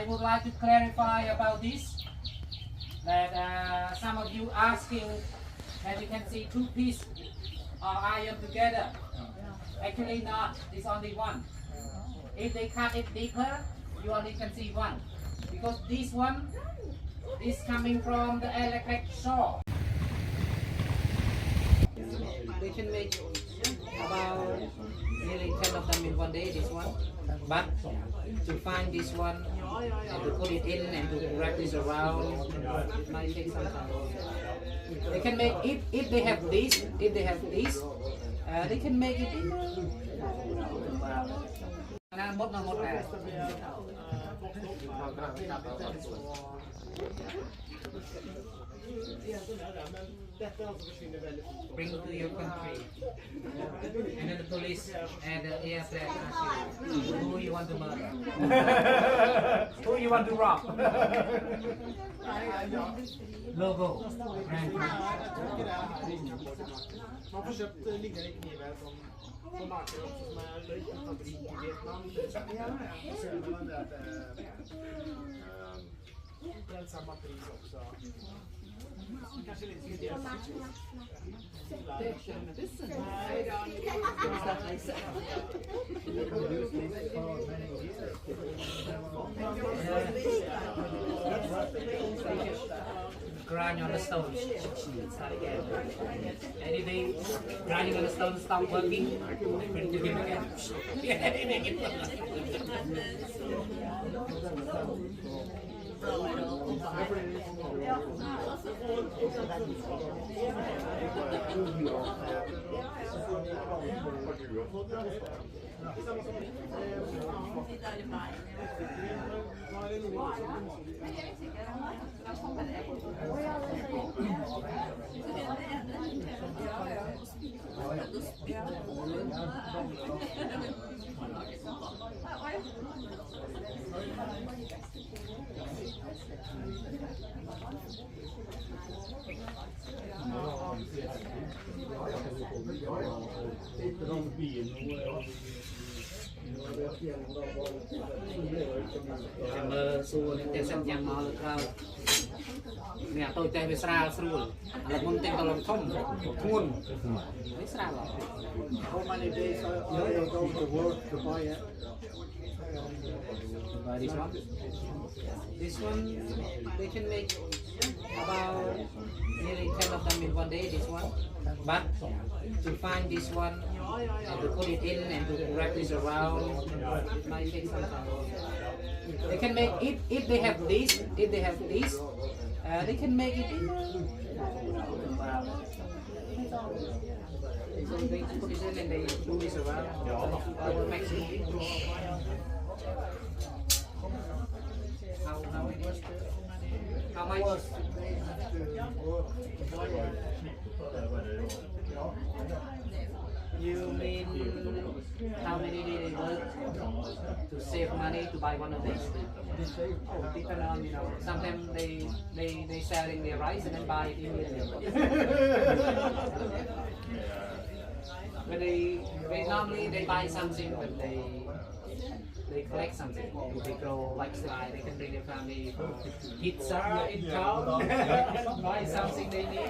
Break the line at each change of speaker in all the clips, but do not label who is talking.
would like to clarify about this. That some of you asking that you can see two pieces are iron together. Actually not, it's only one. If they cut it deeper, you only can see one. Because this one is coming from the electric saw. They can make about nearly 10 of them in one day, this one. But to find this one and to put it in and to wrap this around, it might take some time. They can make, if they have this, they can make it in. Bring to your country, and then the police and the airplane ask you, who you want to murder? Who you want to rob? Logo.
Man får köpt liggande knivar som marknaden också som är liten fabrik i Vietnam. Och sen mellan det helt samma pris också. Kanske lite speciellt.
Grind on the stone. Start again. And if they grinding on the stone stop working, they bring to him again. Mơ xua nên tên sân nhang máu được đâu nè tôi tên về sra xua là môn tên tao làm thông thun mấy sra rồi.
How many days are you going to work to buy it?
Buy this one. This one they can make about nearly 10 of them in one day. This one, but to find this one and to put it in and to wrap this around, it might take some time. They can make, if they have this, they can make it in. So they put it in and they do this around. Our maximum. How much? You mean how many did they work to save money to buy one of these? Oh, depend on, you know, sometimes they selling their rice and then buy it immediately. When they normally they buy something when they collect something. If they grow like slide, they can bring their family pizza in town and buy something they need.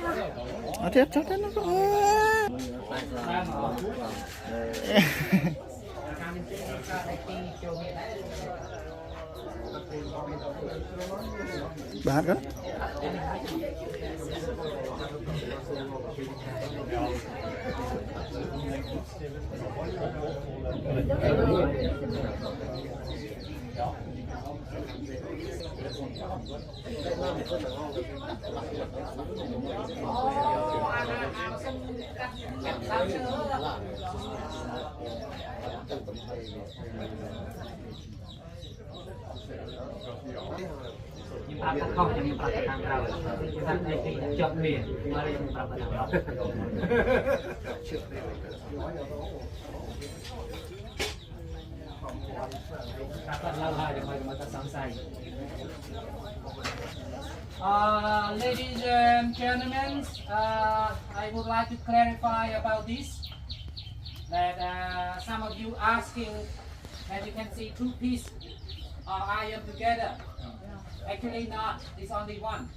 Bán đó.
Nhưng ta không thì ta sẽ tham gia chúng ta đây thì chọn miền mà đây chúng ta phải làm đó. Ladies and gentlemen, I would like to clarify about this. That some of you asking that you can see two pieces or iron together. Actually not, it's only one.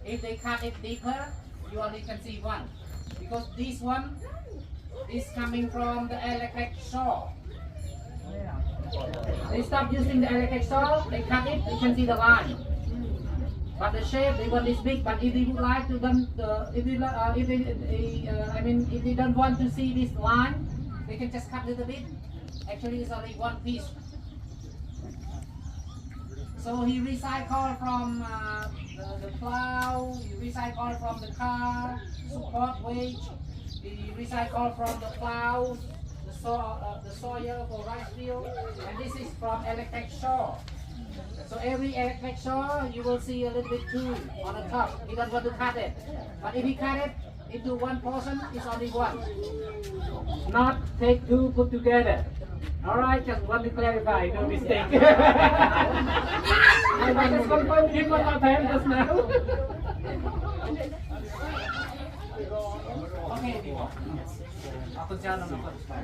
If they cut it deeper, you only can see one. Because this one is coming from the electric saw. They stop using the electric saw, they cut it, you can see the line. But the shape, they want this big. But if you would like to them, if you if you don't want to see this line, they can just cut a little bit. Actually, it's only one piece. So he recycled from the plow, he recycled from the car, support weight, he recycled from the plow, the soil for rice field, and this is from electric saw. So every electric saw, you will see a little bit too on the top. He doesn't want to cut it. But if he cut it into one portion, it's only one. Not take two put together. Alright, just want to clarify, no mistake. I just confirmed him one more time just now. Okay,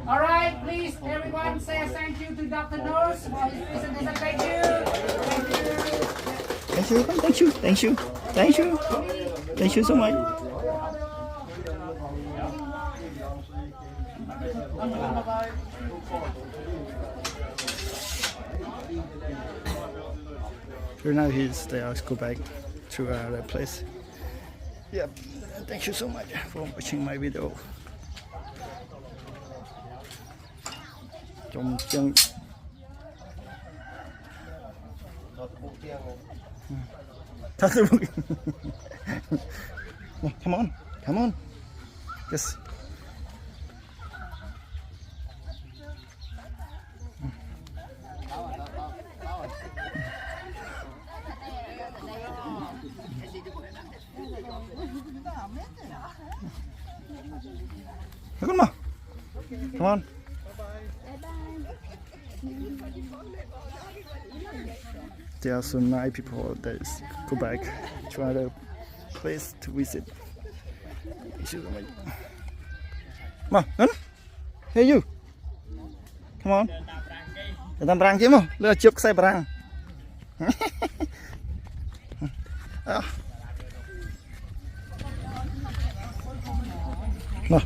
alright, please everyone say thank you to Dr. Nose for his presentation. Thank you.
Thank you. Thank you. Thank you. Thank you so much. So now they are go back to their place. Yep. Thank you so much for watching my video. Come on, come on. Yes. Come on. Come on. There are so many people that go back to other place to visit. Come on, hey you. Come on. Làm răng chứ mà, lừa chụp xe răng. Nào.